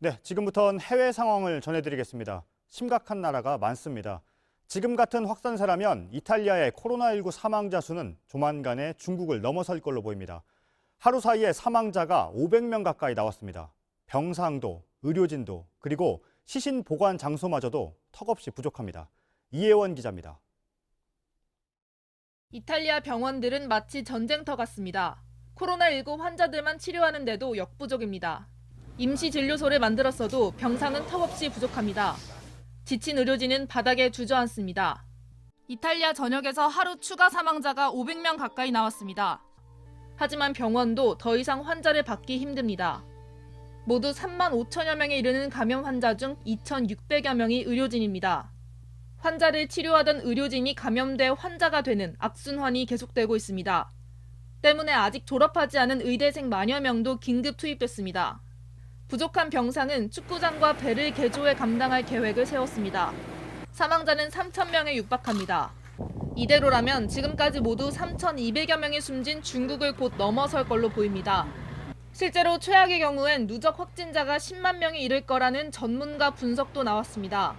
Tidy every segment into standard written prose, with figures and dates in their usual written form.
네, 지금부터는 해외 상황을 전해드리겠습니다. 심각한 나라가 많습니다. 지금 같은 확산세라면 이탈리아의 코로나19 사망자 수는 조만간에 중국을 넘어설 걸로 보입니다. 하루 사이에 사망자가 500명 가까이 나왔습니다. 병상도, 의료진도, 그리고 시신 보관 장소마저도 턱없이 부족합니다. 이혜원 기자입니다. 이탈리아 병원들은 마치 전쟁터 같습니다. 코로나19 환자들만 치료하는데도 역부족입니다. 임시 진료소를 만들었어도 병상은 턱없이 부족합니다. 지친 의료진은 바닥에 주저앉습니다. 이탈리아 전역에서 하루 추가 사망자가 500명 가까이 나왔습니다. 하지만 병원도 더 이상 환자를 받기 힘듭니다. 모두 3만 5천여 명에 이르는 감염 환자 중 2,600여 명이 의료진입니다. 환자를 치료하던 의료진이 감염돼 환자가 되는 악순환이 계속되고 있습니다. 때문에 아직 졸업하지 않은 의대생 만여 명도 긴급 투입됐습니다. 부족한 병상은 축구장과 배를 개조해 감당할 계획을 세웠습니다. 사망자는 3,000명에 육박합니다. 이대로라면 지금까지 모두 3,200여 명이 숨진 중국을 곧 넘어설 걸로 보입니다. 실제로 최악의 경우엔 누적 확진자가 10만 명이 이를 거라는 전문가 분석도 나왔습니다.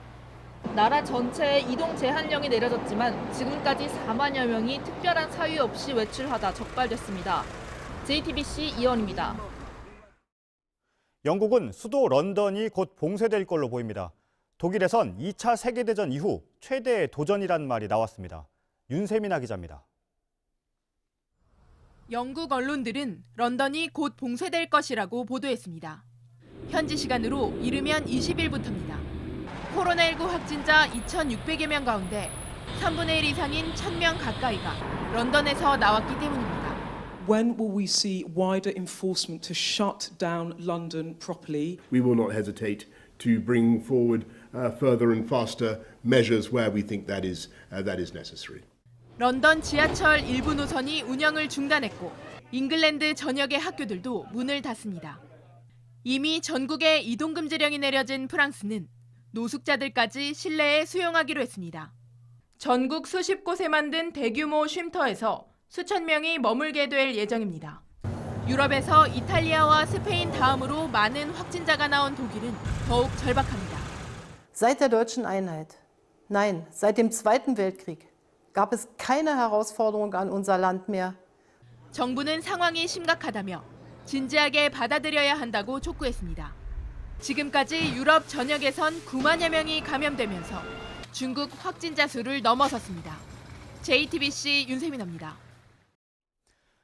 나라 전체에 이동 제한령이 내려졌지만 지금까지 4만여 명이 특별한 사유 없이 외출하다 적발됐습니다. JTBC 이현입니다. 영국은 수도 런던이 곧 봉쇄될 걸로 보입니다. 독일에선 2차 세계대전 이후 최대의 도전이란 말이 나왔습니다. 윤세민아 기자입니다. 영국 언론들은 런던이 곧 봉쇄될 것이라고 보도했습니다. 현지 시간으로 이르면 20일부터입니다. 코로나19 확진자 2,600여 명 가운데 3분의 1 이상인 1,000명 가까이가 런던에서 나왔기 때문입니다. When will we see wider enforcement to shut down London properly? We will not hesitate to bring forward further and faster measures where we think that is necessary. 런던 지하철 일부 노선이 운영을 중단했고 잉글랜드 전역의 학교들도 문을 닫습니다. 이미 전국에 이동금지령이 내려진 프랑스는 노숙자들까지 실내에 수용하기로 했습니다. 전국 수십 곳에 만든 대규모 쉼터에서 수천 명이 머물게 될 예정입니다. 유럽에서 이탈리아와 스페인 다음으로 많은 확진자가 나온 독일은 더욱 절박합니다. Seit der deutschen Einheit, nein, seit dem Zweiten Weltkrieg, gab es keine Herausforderung an unser Land mehr. 정부는 상황이 심각하다며 진지하게 받아들여야 한다고 촉구했습니다. 지금까지 유럽 전역에선 9만여 명이 감염되면서 중국 확진자 수를 넘어섰습니다. JTBC 윤세민입니다.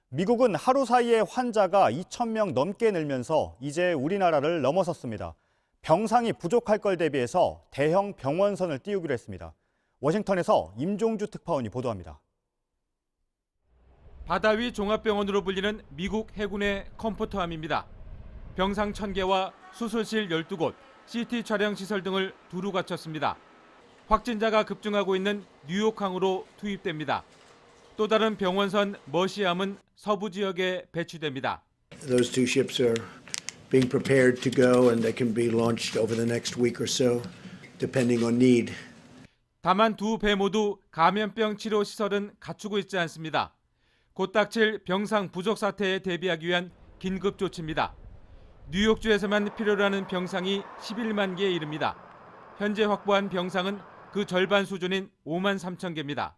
미국은 하루 사이에 환자가 2,000명 넘게 늘면서 이제 우리나라를 넘어섰습니다. 병상이 부족할 걸 대비해서 대형 병원선을 띄우기로 했습니다. 워싱턴에서 임종주 특파원이 보도합니다. 바다 위 종합병원으로 불리는 미국 해군의 컴포터함입니다. 병상 1,000개와 수술실 12곳, CT 촬영 시설 등을 두루 갖췄습니다. 확진자가 급증하고 있는 뉴욕항으로 투입됩니다. 또 다른 병원선 머시함은 서부 지역에 배치됩니다. Those two ships are being prepared to go and they can be launched over the next week or so, depending on need. 다만 두 배 모두 감염병 치료 시설은 갖추고 있지 않습니다. 곧 닥칠 병상 부족 사태에 대비하기 위한 긴급 조치입니다. 뉴욕주에서만 필요로 하는 병상이 11만 개에 이릅니다. 현재 확보한 병상은 그 절반 수준인 5만 3천 개입니다.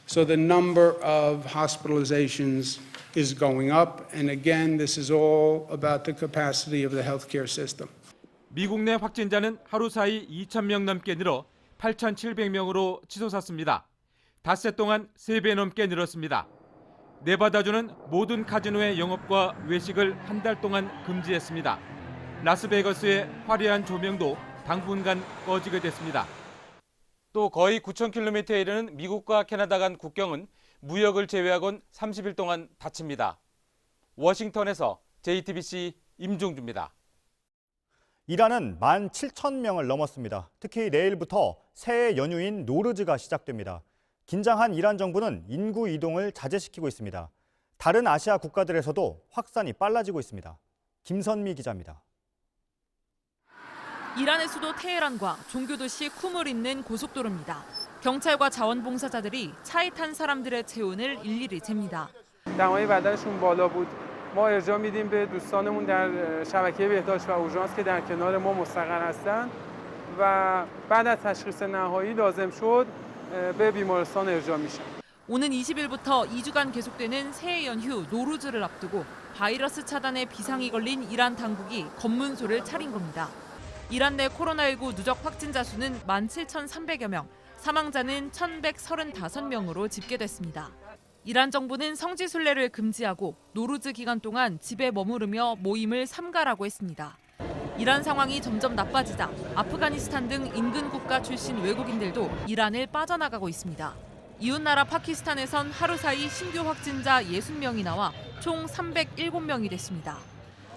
So the number of hospitalizations is going up, and again, this is all about the capacity of the healthcare system. 미국 내 확진자는 하루 사이 2,000명 넘게 늘어 8,700명으로 치솟았습니다. 닷새 동안 3배 넘게 늘었습니다. 네바다주는 모든 카지노의 영업과 외식을 한 달 동안 금지했습니다. 라스베이거스의 화려한 조명도 당분간 꺼지게 됐습니다. 또 거의 9,000km에 이르는 미국과 캐나다 간 국경은 무역을 제외하곤 30일 동안 닫힙니다. 워싱턴에서 JTBC 임종주입니다. 이란은 17,000명을 넘었습니다. 특히 내일부터 새해 연휴인 노르즈가 시작됩니다. 긴장한 이란 정부는 인구 이동을 자제시키고 있습니다. 다른 아시아 국가들에서도 확산이 빨라지고 있습니다. 김선미 기자입니다. 이란의 수도 테헤란과 종교도시 쿰을 잇는 고속도로입니다. 경찰과 자원봉사자들이 차에 탄 사람들의 체온을 일일이 잽니다. دمای بدنشون بالا بود ما ارجاع میدیم به دوستانمون در شبکه بهداشت و اورژانس که در کنار ما مستقر هستند و بعد از تشخیص نهایی لازم شد به بیمارستان ارجاع میشن. 오는 20일부터 2주간 계속되는 새해 연휴 노루즈를 앞두고 바이러스 차단에 비상이 걸린 이란 당국이 검문소를 차린 겁니다. 이란 내 코로나19 누적 확진자 수는 17,300여 명, 사망자는 1,135명으로 집계됐습니다. 이란 정부는 성지순례를 금지하고 노루즈 기간 동안 집에 머무르며 모임을 삼가라고 했습니다. 이란 상황이 점점 나빠지자 아프가니스탄 등 인근 국가 출신 외국인들도 이란을 빠져나가고 있습니다. 이웃나라 파키스탄에선 하루 사이 신규 확진자 60명이 나와 총 307명이 됐습니다.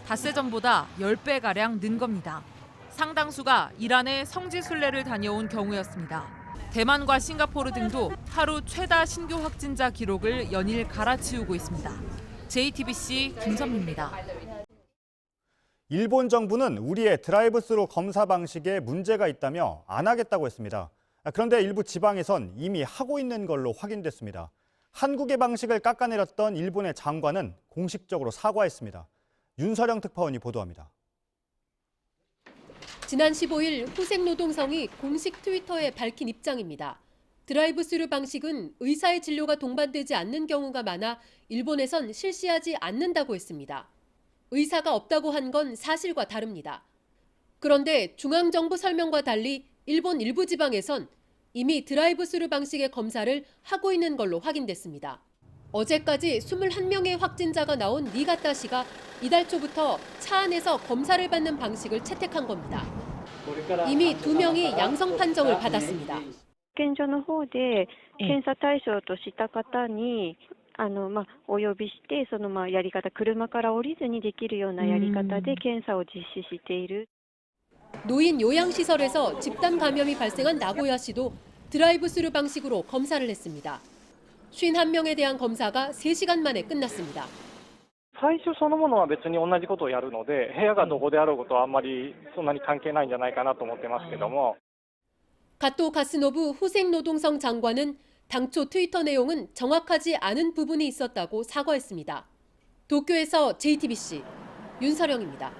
닷새 전보다 10배가량 는 겁니다. 상당수가 이란의 성지순례를 다녀온 경우였습니다. 대만과 싱가포르 등도 하루 최다 신규 확진자 기록을 연일 갈아치우고 있습니다. JTBC 김선미입니다. 일본 정부는 우리의 드라이브스루 검사 방식에 문제가 있다며 안 하겠다고 했습니다. 그런데 일부 지방에선 이미 하고 있는 걸로 확인됐습니다. 한국의 방식을 깎아내렸던 일본의 장관은 공식적으로 사과했습니다. 윤서령 특파원이 보도합니다. 지난 15일 후생노동성이 공식 트위터에 밝힌 입장입니다. 드라이브스루 방식은 의사의 진료가 동반되지 않는 경우가 많아 일본에선 실시하지 않는다고 했습니다. 의사가 없다고 한 건 사실과 다릅니다. 그런데 중앙정부 설명과 달리 일본 일부 지방에선 이미 드라이브스루 방식의 검사를 하고 있는 걸로 확인됐습니다. 어제까지 21명의 확진자가 나온 니가타시가 이달 초부터 차 안에서 검사를 받는 방식을 채택한 겁니다. 이미 2명이 양성 판정을 받았습니다. 保健所の方で検査対象とした方にお呼びしてそのやり方車から降りずにできるようなやり方で検査を実施している. 노인 요양시설에서 집단 감염이 발생한 나고야시도 드라이브스루 방식으로 검사를 했습니다. 51명에 대한 검사가 3시간 만에 끝났습니다. 最初そのものは別に同じことをやるので部屋がどこであろうことはあんまりそんなに関係ないんじゃないかなと思ってますけども. 가토 가스노부 후생노동성 장관은 당초 트위터 내용은 정확하지 않은 부분이 있었다고 사과했습니다. 도쿄에서 JTBC 윤서령입니다.